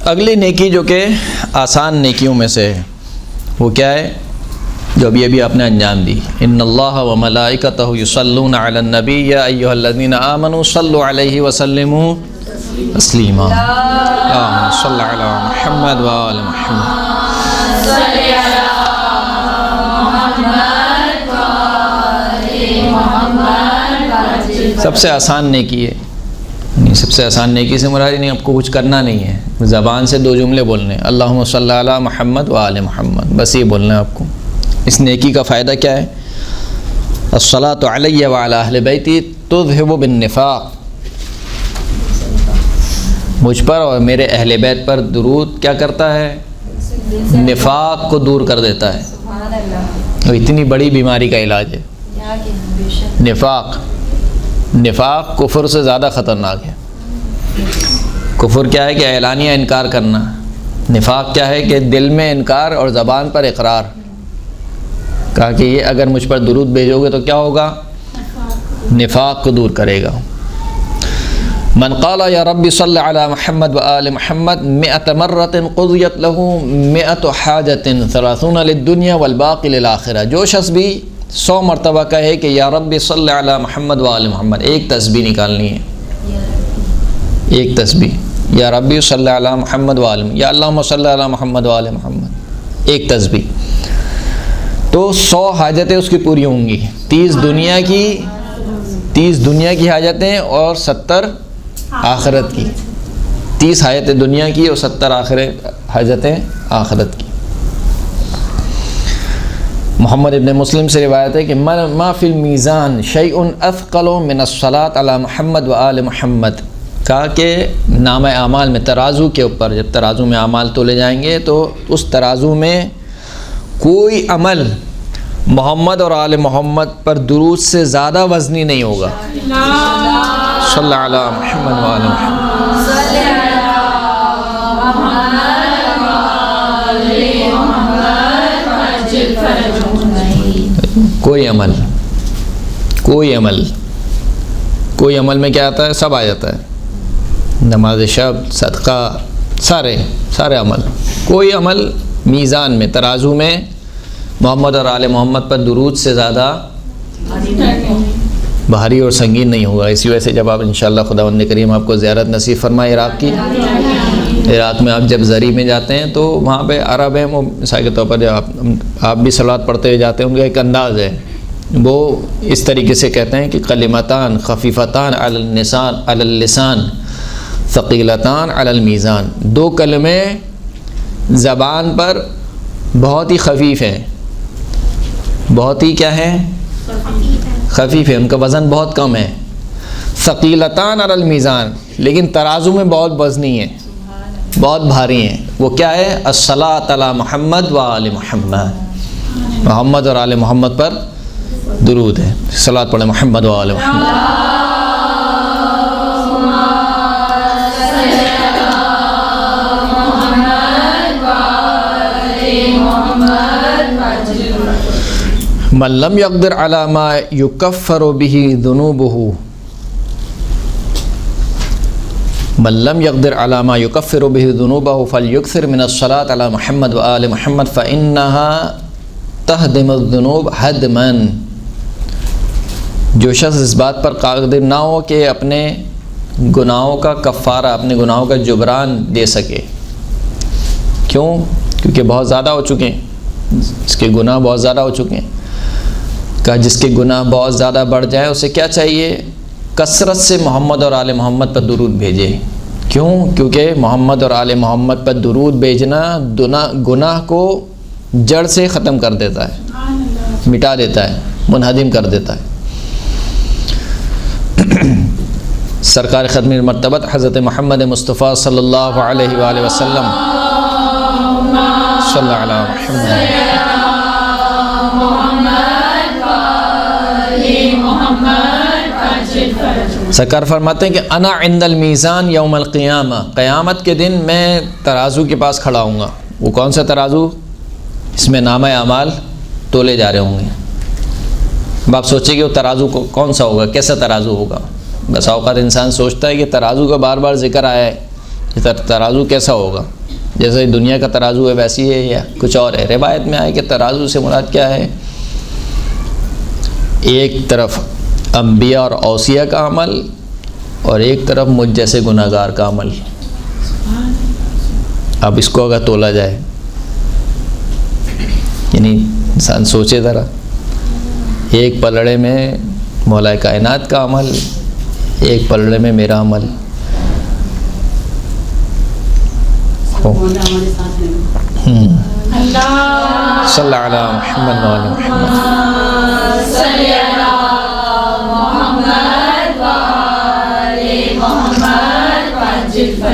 اگلی نیکی جو کہ آسان نیکیوں میں سے ہے وہ کیا ہے؟ جو ابھی آپ نے انجام دی. ان اللہ و ملائکتہ یصلون علی النبی یا ایھا الذین آمنوا صلوا علیہ وسلموا تسلیما. اللہم صل علی محمد و آل محمد. سب سے آسان نیکی ہے. سب سے آسان نیکی سے مراد نہیں، آپ کو کچھ کرنا نہیں ہے، زبان سے 2 جملے بولنے، اللہم صلی علی محمد و آل محمد، بس یہ بولنا ہے آپ کو. اس نیکی کا فائدہ کیا ہے؟ الصلاۃ علی وعلی اہل بیتی تذہب بالنفاق. مجھ پر اور میرے اہل بیت پر درود کیا کرتا ہے؟ نفاق کو دور کر دیتا ہے. اور اتنی بڑی بیماری کا علاج ہے نفاق. نفاق کفر سے زیادہ خطرناک ہے. کفر کیا ہے کہ اعلانیہ انکار کرنا. نفاق کیا ہے کہ دل میں انکار اور زبان پر اقرار. کہا کہ یہ اگر مجھ پر درود بھیجو گے تو کیا ہوگا؟ نفاق کو دور کرے گا. من قال یا رب صلی علی محمد و آل محمد 100 مرۃ قضیت له 100 حاجۃ 30 للدنیا والباقی للآخرہ. جو شخص بھی 100 مرتبہ کہے کہ یا رب صلی علی محمد و آل محمد، ایک تسبیح نکالنی ہے، ایک تسبیح، یا رب صلی علی محمد و آل محمد، یا اللہم صلی علی محمد و آل محمد، ایک تسبیح، تو 100 حاجتیں اس کی پوری ہوں گی. 30 دنیا کی حاجتیں اور 70 آخرت کی. 30 حاجتیں دنیا کی اور 70 حاجتیں آخرت کی. محمد ابن مسلم سے روایت ہے کہ ما فی المیزان شیء اثقل من الصلاۃ علی محمد و آل محمد. کہا کہ نامہ اعمال میں، ترازو کے اوپر جب ترازو میں اعمال تولے جائیں گے تو اس ترازو میں کوئی عمل محمد اور آل محمد پر درود سے زیادہ وزنی نہیں ہوگا. صلی علی محمد و آل محمد. کوئی عمل میں کیا آتا ہے؟ سب آ جاتا ہے. نماز شب، صدقہ، سارے عمل. کوئی عمل میزان میں، ترازو میں محمد اور آل محمد پر درود سے زیادہ بھاری اور سنگین نہیں ہوگا. اسی وجہ سے جب آپ انشاءاللہ خداوند کریم آپ کو زیارت نصیب فرمائے عراق کی، عراق میں آپ جب زری میں جاتے ہیں تو وہاں پہ عرب ہیں، وہ مثال کے طور پر آپ بھی صلوات پڑھتے ہوئے جاتے ہیں، ان کا ایک انداز ہے، وہ اس طریقے سے کہتے ہیں کہ کلمتان خفیفتان علی اللسان ثقیلتان علی المیزان. 2 کلمے زبان پر بہت ہی خفیف ہیں، بہت ہی کیا ہے؟ خفیف ہے، ان کا وزن بہت کم ہے. ثقیلتان علی المیزان، لیکن ترازو میں بہت وزنی ہے، بہت بھاری ہیں. وہ کیا ہے؟ الصلاۃ علی محمد و آل محمد. محمد اور آل محمد پر درود ہے. صلاۃ پڑھیں محمد و آل محمد. من لم يقدر على ما يكفر به ذنوبه فليكثر من الصلاة على محمد وآل محمد فإنها تهدم الذنوب هدما. جو شخص اس بات پر قادر نہ ہو کہ اپنے گناہوں کا کفارہ، اپنے گناہوں کا جبران دے سکے. کیوں؟ کیونکہ بہت زیادہ ہو چکے ہیں، اس کے گناہ بہت زیادہ ہو چکے ہیں. کہ جس کے گناہ بہت زیادہ بڑھ جائے اسے کیا چاہیے؟ کثرت سے محمد اور آل محمد پر درود بھیجے. کیوں؟ کیونکہ محمد اور آل محمد پر درود بھیجنا گناہ کو جڑ سے ختم کر دیتا ہے، مٹا دیتا ہے، منہدم کر دیتا ہے. سرکار ختم مرتبت حضرت محمد مصطفیٰ صلی اللہ علیہ وآلہ وسلم صلی اللہ علیہ محمد. سرکار فرماتے ہیں کہ انا عند المیزان یوم القیامہ، قیامت کے دن میں ترازو کے پاس کھڑا ہوں گا. وہ کون سا ترازو؟ اس میں نامہ اعمال تولے جا رہے ہوں گے. اب آپ سوچیں کہ وہ ترازو کو کون سا ہوگا، کیسا ترازو ہوگا. بس اوقات انسان سوچتا ہے کہ ترازو کا بار بار ذکر آیا ہے یہ ترازو کیسا ہوگا؟ جیسے دنیا کا ترازو ہے ویسی ہے یا کچھ اور ہے؟ روایت میں آئے کہ ترازو سے مراد کیا ہے؟ ایک طرف انبیاء اور اوصیاء کا عمل اور ایک طرف مجھ جیسے گناہ گار کا عمل. اب اس کو اگر تولا جائے، یعنی انسان سوچے ذرا، ایک پلڑے میں مولا کائنات کا عمل، ایک پلڑے میں میرا عمل. صلی علی محمد وعلی محمد.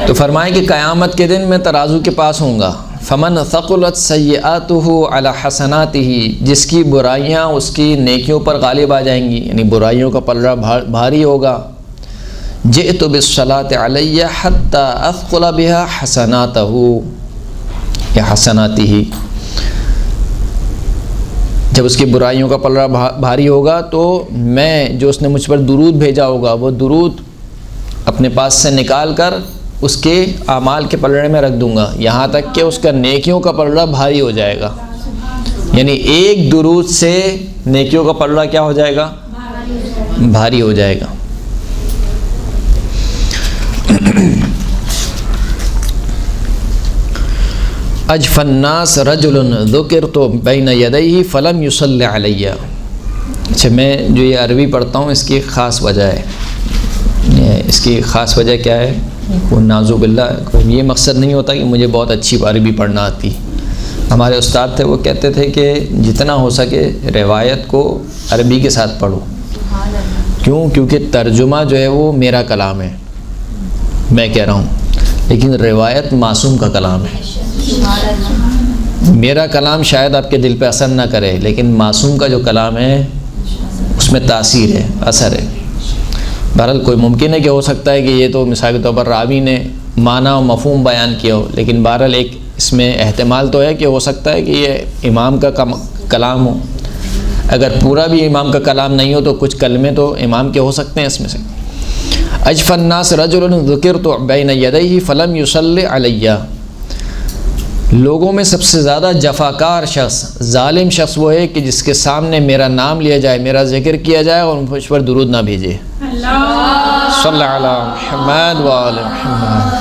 تو فرمائے کہ قیامت کے دن میں ترازو کے پاس ہوں گا. فمن ثقلت سیئاتہ علی حسناتہ، جس کی برائیاں اس کی نیکیوں پر غالب آ جائیں گی، یعنی برائیوں کا پلڑا بھاری ہوگا. جئت بالصلاۃ علی حتی اثقل بها حسناتہ یا حسناتہ. جب اس کی برائیوں کا پلڑا بھاری ہوگا تو میں جو اس نے مجھ پر درود بھیجا ہوگا وہ درود اپنے پاس سے نکال کر اس کے اعمال کے پلڑے میں رکھ دوں گا، یہاں تک کہ اس کا نیکیوں کا پلڑا بھاری ہو جائے گا. یعنی ایک درود سے نیکیوں کا پلڑا کیا ہو جائے گا؟ بھاری ہو جائے گا. اجف الناس رجل ذکرت بین یدیہ فلم یصلی علی. اچھا، میں جو یہ عربی پڑھتا ہوں اس کی ایک خاص وجہ ہے. اس کی خاص وجہ کیا ہے؟ نعوذ باللہ یہ مقصد نہیں ہوتا کہ مجھے بہت اچھی عربی پڑھنا آتی. ہمارے استاد تھے، وہ کہتے تھے کہ جتنا ہو سکے روایت کو عربی کے ساتھ پڑھو. کیوں؟ کیونکہ ترجمہ جو ہے وہ میرا کلام ہے، میں کہہ رہا ہوں، لیکن روایت معصوم کا کلام ہے. میرا کلام شاید آپ کے دل پہ اثر نہ کرے، لیکن معصوم کا جو کلام ہے اس میں تاثیر ہے، اثر ہے. بہرحال کوئی ممکن ہے کہ ہو سکتا ہے کہ یہ تو مثال کے طور پر راوی نے معنی و مفہوم بیان کیا ہو، لیکن بہرحال ایک اس میں احتمال تو ہے کہ ہو سکتا ہے کہ یہ امام کا کلام ہو. اگر پورا بھی امام کا کلام نہیں ہو تو کچھ کلمے تو امام کے ہو سکتے ہیں اس میں سے. اجف الناس رجل ذکرت بین یدیہ فلم یصلی علی. لوگوں میں سب سے زیادہ جفاکار شخص، ظالم شخص وہ ہے کہ جس کے سامنے میرا نام لیا جائے، میرا ذکر کیا جائے اور مجھ پر درود نہ بھیجے. صلی علی محمد وعلی محمد.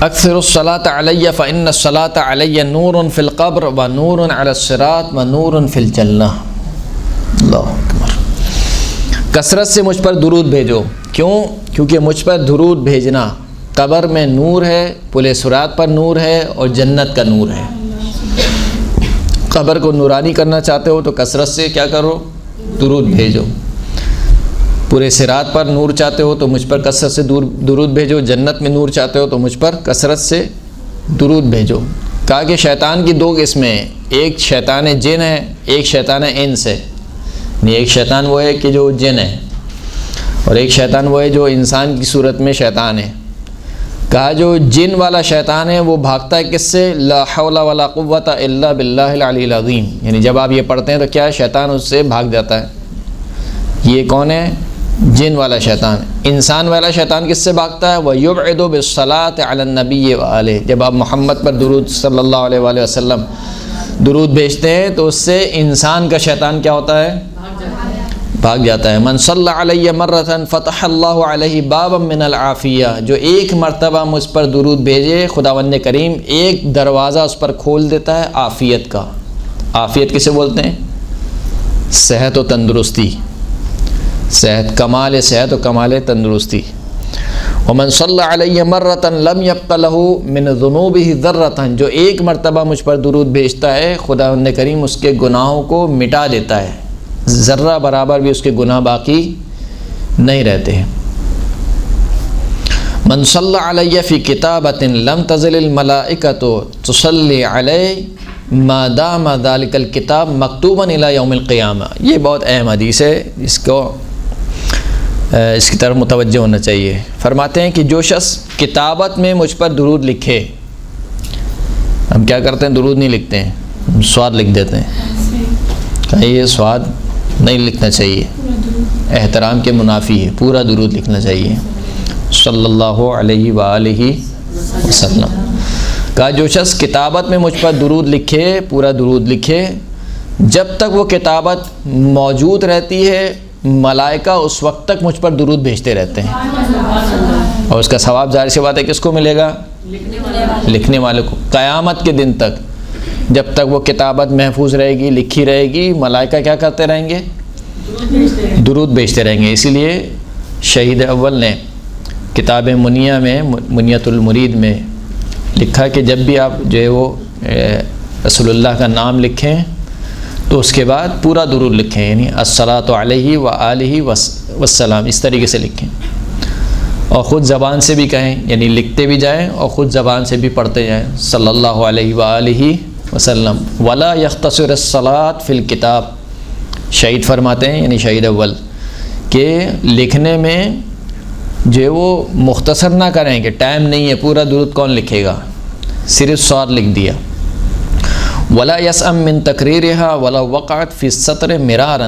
اکثر الصلاۃ علی فإن الصلاۃ علی نور فی القبر و نور علی الصراط و نور فی الجنہ. اللہ اکبر. کثرت سے مجھ پر درود بھیجو. کیوں؟ کیونکہ مجھ پر درود بھیجنا قبر میں نور ہے، پل صراط پر نور ہے اور جنت کا نور ہے. قبر کو نورانی کرنا چاہتے ہو تو کثرت سے کیا کرو؟ درود بھیجو. پورے صراط پر نور چاہتے ہو تو مجھ پر کثرت سے درود بھیجو. جنت میں نور چاہتے ہو تو مجھ پر کثرت سے درود بھیجو. کہا کہ شیطان کی دو قسمیں ہیں، ایک شیطان جن ہے، ایک شیطان انس ہے. ایک شیطان وہ ہے کہ جو جن ہے اور ایک شیطان وہ ہے جو انسان کی صورت میں شیطان ہے. کہا جو جن والا شیطان ہے وہ بھاگتا ہے کس سے؟ لا حول ولا قوت الا باللہ العلی العظیم. یعنی جب آپ یہ پڑھتے ہیں تو کیا ہے؟ شیطان اس سے بھاگ جاتا ہے. یہ کون ہے؟ جن والا شیطان. انسان والا شیطان کس سے بھاگتا ہے؟ وَيُبْعِدُ بِالصَّلَاةِ عَلَى النَّبِيِّ وَآلِهِ. جب آپ محمد پر درود صلی اللہ علیہ وآلہ وسلم درود بھیجتے ہیں تو اس سے انسان کا شیطان کیا ہوتا ہے؟ بھاگ جاتا ہے. من صلی علیہ مرۃ فتح اللہ علیہ بابا من العافیہ. جو ایک مرتبہ مجھ پر درود بھیجے خداوند کریم ایک دروازہ اس پر کھول دیتا ہے عافیت کا. عافیت کسے بولتے ہیں؟ صحت و تندرستی. صحت، کمال صحت و کمال تندرستی. ومن صلی علیہ مرۃ لم یبق له من ذنوبہ ذرۃ. جو ایک مرتبہ مجھ پر درود بھیجتا ہے خداوند کریم اس کے گناہوں کو مٹا دیتا ہے، ذرہ برابر بھی اس کے گناہ باقی نہیں رہتے ہیں. من صلی علیہ فی کتابۃ لم تزل الملائکۃ تصلی علیہ ما دام ذلک الکتاب مکتوبا الی یوم القیامہ. یہ بہت اہم حدیث ہے، اس کی طرف متوجہ ہونا چاہیے. فرماتے ہیں کہ جو شخص کتابت میں مجھ پر درود لکھے، ہم کیا کرتے ہیں؟ درود نہیں لکھتے ہیں، ہم سواد لکھ دیتے ہیں. کہ یہ سواد نہیں لکھنا چاہیے، احترام کے منافی ہے، پورا درود لکھنا چاہیے صلی اللہ علیہ وآلہ وسلم۔ کہا جو شخص کتابت میں مجھ پر درود لکھے، پورا درود لکھے، جب تک وہ کتابت موجود رہتی ہے ملائکہ اس وقت تک مجھ پر درود بھیجتے رہتے ہیں، اور اس کا ثواب ظاہر سی بات ہے کس کو ملے گا؟ لکھنے والے کو۔ قیامت کے دن تک جب تک وہ کتابت محفوظ رہے گی، لکھی رہے گی، ملائکہ کیا کرتے رہیں گے؟ درود بھیجتے رہیں گے۔ اسی لیے شہید اول نے کتاب منیہ میں، منیۃ المرید میں لکھا کہ جب بھی آپ جو ہے وہ رسول اللہ کا نام لکھیں تو اس کے بعد پورا درود لکھیں، یعنی الصلاۃ علیہ وآلہ وسلام، اس طریقے سے لکھیں، اور خود زبان سے بھی کہیں، یعنی لکھتے بھی جائیں اور خود زبان سے بھی پڑھتے جائیں صلی اللہ علیہ وآلہ وسلم۔ ولا یختصر الصلاۃ فی الکتاب، شہید فرماتے ہیں یعنی شہید اول کہ لکھنے میں جو وہ مختصر نہ کریں کہ ٹائم نہیں ہے، پورا درود کون لکھے گا، صرف صاد لکھ دیا۔ ولا یسأم من تقریرها ولا وقعت فی السطر مرارا،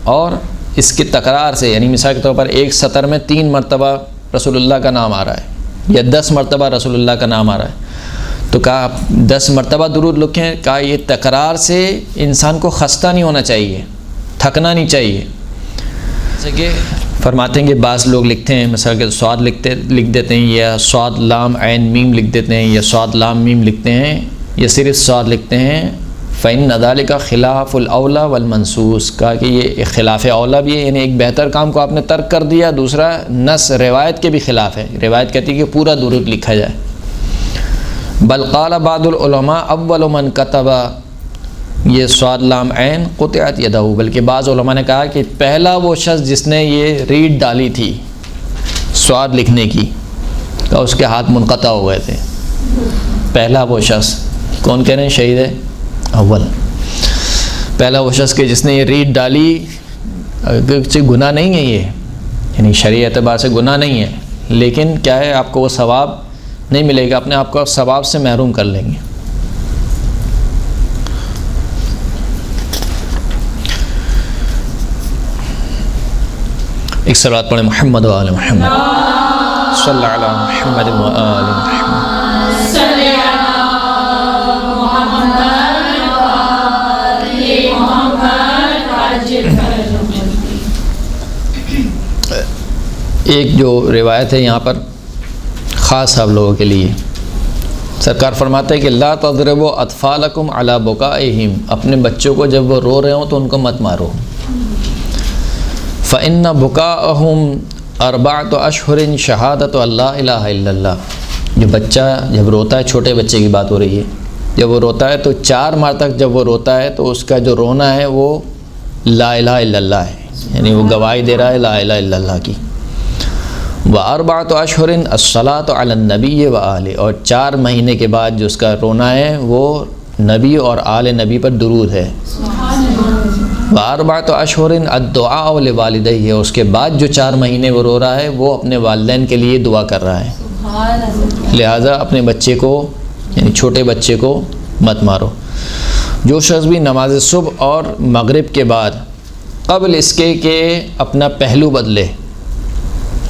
اور اس کی تکرار سے، یعنی مثال کے طور پر ایک سطر میں 3 مرتبہ رسول اللہ کا نام آ رہا ہے یا 10 مرتبہ رسول اللہ کا نام آ رہا ہے، تو کہا 10 مرتبہ درود لکھیں۔ کہا یہ تکرار سے انسان کو خستہ نہیں ہونا چاہیے، تھکنا نہیں چاہیے۔ جیسے کہ فرماتے ہیں کہ بعض لوگ لکھتے ہیں، مثلا کہ صاد لکھ دیتے ہیں، یا صاد لام عین میم لکھ دیتے ہیں، یا صاد لام میم لکھتے ہیں، یا صرف صاد لکھتے ہیں۔ فإن ذلك خلاف الاولیٰ والمنصوص، کہا کہ یہ خلاف اولیٰ بھی ہے، یعنی ایک بہتر کام کو آپ نے ترک کر دیا، دوسرا نص روایت کے بھی خلاف ہے، روایت کہتی ہے کہ پورا درود لکھا جائے۔ بل قال بعض العلماء اول من کتب یہ صاد لام عین قطعت یدہ، بلکہ بعض علماء نے کہا کہ پہلا وہ شخص جس نے یہ ریڈ ڈالی تھی صاد لکھنے کی، کہ اس کے ہاتھ منقطع ہو گئے تھے۔ پہلا وہ شخص کون کہہ رہے ہیں؟ شہید اول، پہلا وہ شخص کہ جس نے یہ ریڈ ڈالی، اگرچہ گناہ نہیں ہے یہ، یعنی شرعی اعتبار سے گناہ نہیں ہے، لیکن کیا ہے آپ کو وہ ثواب نہیں ملے گا، اپنے آپ کو ثواب سے محروم کر لیں گے۔ ایک صلوات پڑھیں محمد و آل محمد، صلی اللہ علی محمد و آل محمد۔ ایک جو روایت ہے یہاں پر خاص آپ لوگوں کے لیے، سرکار فرماتے ہیں کہ لا تضربوا اطفالکم علی بکائہم، اپنے بچوں کو جب وہ رو رہے ہوں تو ان کو مت مارو۔ فإن بکاءہم 4 اشہر شہادۃ لا الہ الا اللہ، جو بچہ جب روتا ہے، چھوٹے بچے کی بات ہو رہی ہے، جب وہ روتا ہے تو 4 ماہ تک جب وہ روتا ہے تو اس کا جو رونا ہے وہ لا الہ الا اللہ ہے، یعنی وہ گواہی دے رہا ہے لا الہ الا اللہ کی۔ و4 اشہر الصلاۃ علی النبی و آلہ، اور 4 مہینے کے بعد جو اس کا رونا ہے وہ نبی اور آل نبی پر درود ہے۔ و4 اشہر الدعاء لوالدیہ، اس کے بعد جو 4 مہینے وہ رو رہا ہے وہ اپنے والدین کے لیے دعا کر رہا ہے۔ لہٰذا اپنے بچے کو، یعنی چھوٹے بچے کو مت مارو۔ جو شخص بھی نماز صبح اور مغرب کے بعد قبل اس کے کہ اپنا پہلو بدلے،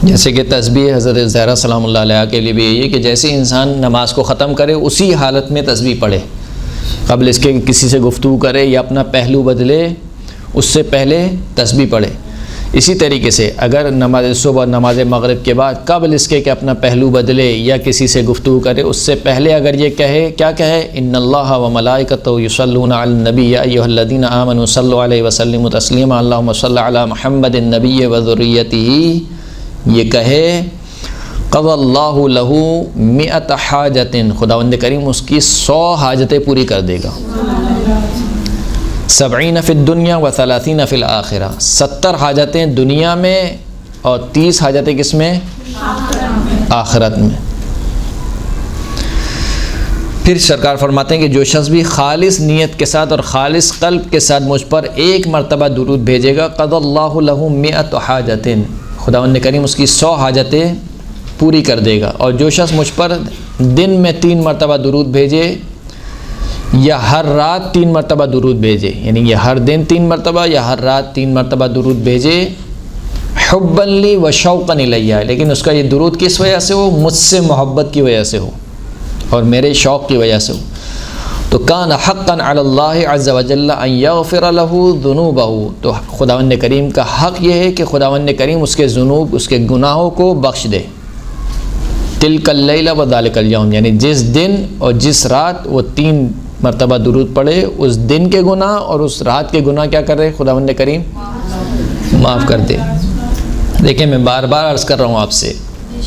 جیسے کہ تسبیح حضرت زہرا سلام اللہ علیہ کے لیے بھی یہی ہے کہ جیسے انسان نماز کو ختم کرے اسی حالت میں تسبیح پڑھے، قبل اس کے کسی سے گفتگو کرے یا اپنا پہلو بدلے اس سے پہلے تسبیح پڑھے۔ اسی طریقے سے اگر نماز صبح اور نماز مغرب کے بعد قبل اس کے کہ اپنا پہلو بدلے یا کسی سے گفتگو کرے اس سے پہلے اگر یہ کہے، کیا کہے؟ ان اللہ و ملائکتہ یصلون علی النبی یا ایھا الذین آمنوا صلوا علیہ وسلموا تسلیما اللہم صلی علی محمد النبی و ذریتہ، یہ کہے قضى اللہ لہ 100 حاجۃ، خداوند کریم اس کی 100 حاجتیں پوری کر دے گا۔ 70 فی الدنیا و 30 فی الآخرہ، 70 حاجتیں دنیا میں اور 30 حاجتیں کس میں؟ آخرت میں۔ پھر سرکار فرماتے ہیں کہ جو شخص بھی خالص نیت کے ساتھ اور خالص قلب کے ساتھ مجھ پر 1 مرتبہ درود بھیجے گا، قضى اللہ لہ 100 حاجۃ، خداوند کریم اس کی 100 حاجتیں پوری کر دے گا۔ اور جو شخص مجھ پر دن میں 3 مرتبہ درود بھیجے، یا ہر رات 3 مرتبہ درود بھیجے، یعنی یہ ہر دن 3 مرتبہ یا ہر رات 3 مرتبہ درود بھیجے، حبا لی و شوقا الیہ، لیکن اس کا یہ درود کس وجہ سے ہو؟ مجھ سے محبت کی وجہ سے ہو اور میرے شوق کی وجہ سے ہو۔ تو کان حقا علی اللہ عز وجل ان یغفر لہ ذنوبہ، تو خداوند کریم کا حق یہ ہے کہ خداوند کریم اس کے ذنوب، اس کے گناہوں کو بخش دے۔ تلک اللیلہ و ذالک الیوم، یعنی جس دن اور جس رات وہ 3 مرتبہ درود پڑھے، اس دن کے گناہ اور اس رات کے گناہ کیا کرے؟ خداوند کریم معاف کر دے۔ دیکھیں میں بار بار عرض کر رہا ہوں آپ سے،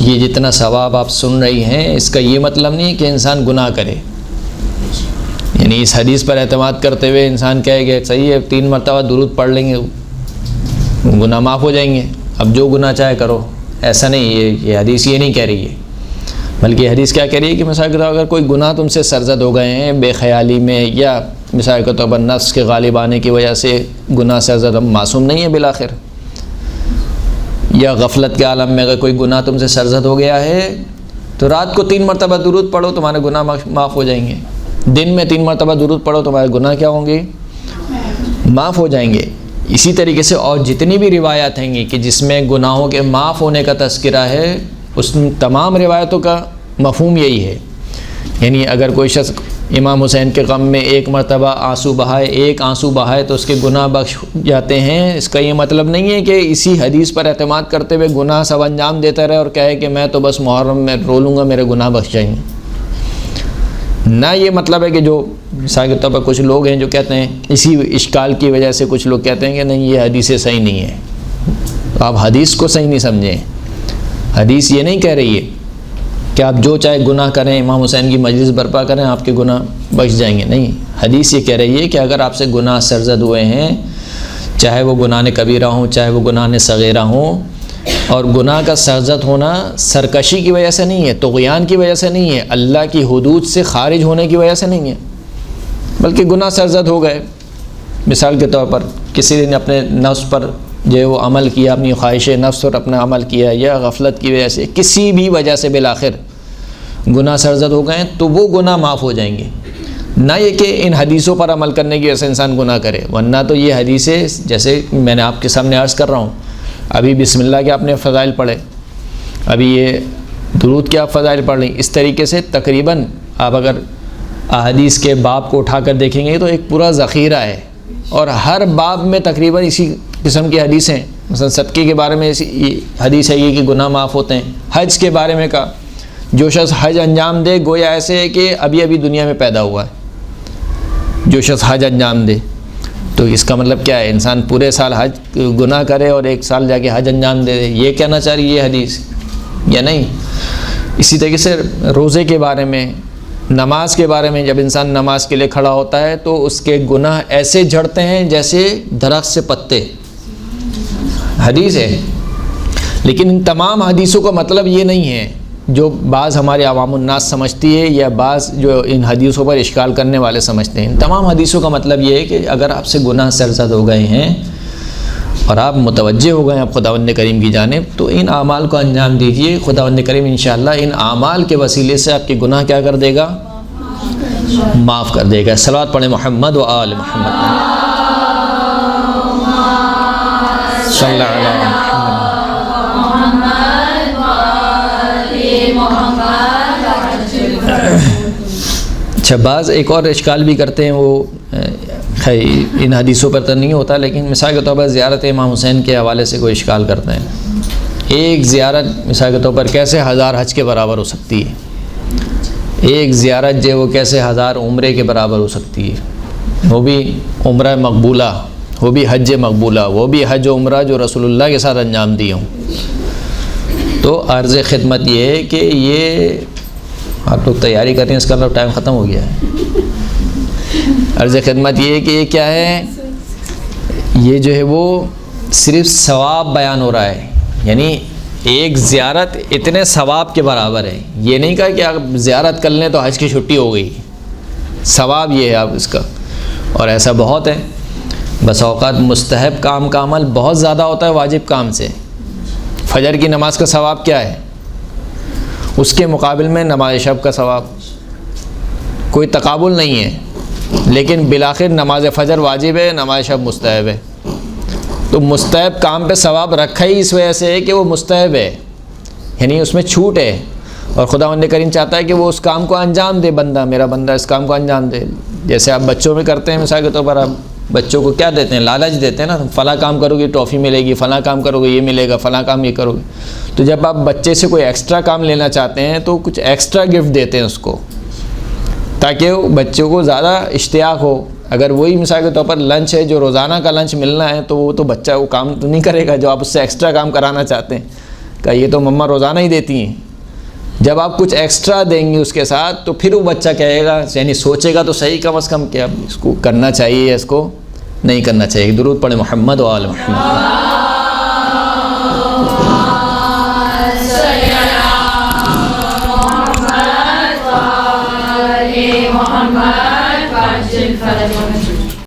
یہ جتنا ثواب آپ سن رہی ہیں اس کا یہ مطلب نہیں ہے کہ انسان گناہ کرے، یعنی اس حدیث پر اعتماد کرتے ہوئے انسان کہے گا صحیح ہے 3 مرتبہ درود پڑھ لیں گے گناہ معاف ہو جائیں گے، اب جو گناہ چاہے کرو، ایسا نہیں، یہ حدیث یہ نہیں کہہ رہی ہے، بلکہ حدیث کیا کہہ رہی ہے کہ مثال کے طور پر اگر کوئی گناہ تم سے سرزد ہو گئے ہیں بے خیالی میں، یا مثال کے طور پر نفس کے غالب آنے کی وجہ سے گناہ سرزد، ہم معصوم نہیں ہیں بالآخر، یا غفلت کے عالم میں اگر کوئی گناہ تم سے سرزد ہو گیا ہے تو رات کو 3 مرتبہ درود پڑھو، تمہارے گناہ معاف ہو جائیں گے۔ دن میں 3 مرتبہ درود پڑھو، تمہارے گناہ کیا ہوں گے؟ معاف ہو جائیں گے۔ اسی طریقے سے اور جتنی بھی روایات ہیں گی کہ جس میں گناہوں کے معاف ہونے کا تذکرہ ہے، اس تمام روایتوں کا مفہوم یہی ہے، یعنی اگر کوئی شخص امام حسین کے غم میں 1 مرتبہ آنسو بہائے، 1 آنسو بہائے تو اس کے گناہ بخش جاتے ہیں، اس کا یہ مطلب نہیں ہے کہ اسی حدیث پر اعتماد کرتے ہوئے گناہ سب انجام دیتا رہے اور کہے کہ میں تو بس محرم میں رو لوں گا میرے گناہ بخش جائیں گے۔ نہ یہ مطلب ہے کہ جو مثال کے طور پر کچھ لوگ ہیں جو کہتے ہیں، اسی اشکال کی وجہ سے کچھ لوگ کہتے ہیں کہ نہیں یہ حدیثیں صحیح نہیں ہے، تو آپ حدیث کو صحیح نہیں سمجھیں۔ حدیث یہ نہیں کہہ رہی ہے کہ آپ جو چاہے گناہ کریں، امام حسین کی مجلس برپا کریں، آپ کے گناہ بخش جائیں گے، نہیں، حدیث یہ کہہ رہی ہے کہ اگر آپ سے گناہ سرزد ہوئے ہیں، چاہے وہ گناہ کبیرہ ہوں چاہے وہ گناہ صغیرہ ہوں، اور گناہ کا سرزد ہونا سرکشی کی وجہ سے نہیں ہے، طغیان کی وجہ سے نہیں ہے، اللہ کی حدود سے خارج ہونے کی وجہ سے نہیں ہے، بلکہ گناہ سرزد ہو گئے، مثال کے طور پر کسی نے اپنے نفس پر جو وہ عمل کیا، اپنی خواہش نفس پر اپنا عمل کیا، یا غفلت کی وجہ سے کسی بھی وجہ سے بالآخر گناہ سرزد ہو گئے تو وہ گناہ معاف ہو جائیں گے، نہ یہ کہ ان حدیثوں پر عمل کرنے کی وجہ سے انسان گناہ کرے، ورنہ تو یہ حدیثیں جیسے میں نے آپ کے سامنے عرض کر رہا ہوں، ابھی بسم اللہ کے آپ نے فضائل پڑھے، ابھی یہ درود کے آپ فضائل پڑھ لیں، اس طریقے سے تقریباً آپ اگر احادیث کے باب کو اٹھا کر دیکھیں گے تو ایک پورا ذخیرہ ہے، اور ہر باب میں تقریباً اسی قسم کی حدیثیں، مثلا صدقے کے بارے میں اسی حدیث ہے یہ کہ گناہ معاف ہوتے ہیں، حج کے بارے میں کہا جو شخص حج انجام دے گویا ایسے ہے کہ ابھی ابھی دنیا میں پیدا ہوا ہے، جو شخص حج انجام دے، تو اس کا مطلب کیا ہے؟ انسان پورے سال حج گناہ کرے اور 1 سال جا کے حج انجام دے، یہ کہنا چاہ رہی ہے حدیث یا نہیں؟ اسی طریقے سے روزے کے بارے میں، نماز کے بارے میں، جب انسان نماز کے لیے کھڑا ہوتا ہے تو اس کے گناہ ایسے جھڑتے ہیں جیسے درخت سے پتے، حدیث ہے، لیکن ان تمام حدیثوں کا مطلب یہ نہیں ہے جو بعض ہمارے عوام الناس سمجھتی ہے یا بعض جو ان حدیثوں پر اشکال کرنے والے سمجھتے ہیں۔ ان تمام حدیثوں کا مطلب یہ ہے کہ اگر آپ سے گناہ سرزد ہو گئے ہیں اور آپ متوجہ ہو گئے ہیں آپ خداوند کریم کی جانب، تو ان اعمال کو انجام دیجئے، خداوند کریم انشاءاللہ ان اعمال کے وسیلے سے آپ کے گناہ کیا کر دے گا؟ معاف کر دے گا۔ صلوات پڑھیں محمد و آل محمد صلی اللہ علیہ وسلم۔ اچھا، بعض ایک اور اشکال بھی کرتے ہیں، وہ ان حدیثوں پر تو نہیں ہوتا، لیکن مثال کے طور پر زیارت امام حسین کے حوالے سے کوئی اشکال کرتے ہیں۔ ایک زیارت مثال کے طور پر کیسے 1000 حج کے برابر ہو سکتی ہے؟ ایک زیارت جو وہ کیسے 1000 عمرے کے برابر ہو سکتی ہے؟ وہ بھی عمرہ مقبولہ، وہ بھی حج مقبولہ، وہ بھی حج و عمرہ جو رسول اللہ کے ساتھ انجام دی ہوں۔ تو عرض خدمت یہ ہے کہ یہ آپ لوگ تیاری کر رہے ہیں، اس کا مطلب ٹائم ختم ہو گیا ہے۔ عرض خدمت یہ ہے کہ یہ کیا ہے، یہ جو ہے وہ صرف ثواب بیان ہو رہا ہے، یعنی ایک زیارت اتنے ثواب کے برابر ہے، یہ نہیں کہا کہ آپ زیارت کر لیں تو حج کی چھٹی ہو گئی، ثواب یہ ہے آپ اس کا، اور ایسا بہت ہے، بس اوقات مستحب کام کا عمل بہت زیادہ ہوتا ہے واجب کام سے۔ فجر کی نماز کا ثواب کیا ہے؟ اس کے مقابل میں نماز شب کا ثواب، کوئی تقابل نہیں ہے، لیکن بالآخر نماز فجر واجب ہے، نماز شب مستحب ہے. تو مستحب کام پہ ثواب رکھا ہی اس وجہ سے ہے کہ وہ مستحب ہے، یعنی اس میں چھوٹ ہے، اور خداوند کریم چاہتا ہے کہ وہ اس کام کو انجام دے، میرا بندہ اس کام کو انجام دے. جیسے آپ بچوں میں کرتے ہیں، مثال کے طور پر آپ بچوں کو کیا دیتے ہیں؟ لالچ دیتے ہیں نا، فلاں کام کرو گے ٹافی ملے گی، فلاں کام کرو گے یہ ملے گا، فلاں کام یہ کرو گے. تو جب آپ بچے سے کوئی ایکسٹرا کام لینا چاہتے ہیں تو کچھ ایکسٹرا گفٹ دیتے ہیں اس کو، تاکہ بچوں کو زیادہ اشتیاق ہو. اگر وہی مثال کے طور پر لنچ ہے جو روزانہ کا لنچ ملنا ہے، تو وہ تو بچہ وہ کام تو نہیں کرے گا جو آپ اس سے ایکسٹرا کام کرانا چاہتے ہیں، کہ یہ تو مما روزانہ ہی دیتی ہیں. جب آپ کچھ ایکسٹرا دیں گے اس کے ساتھ، تو پھر وہ بچہ کہے گا، یعنی سوچے گا تو صحیح کم از کم کہ اب اس کو کرنا چاہیے، اس کو نہیں کرنا چاہیے. درود پڑھیں محمد و آل محمد.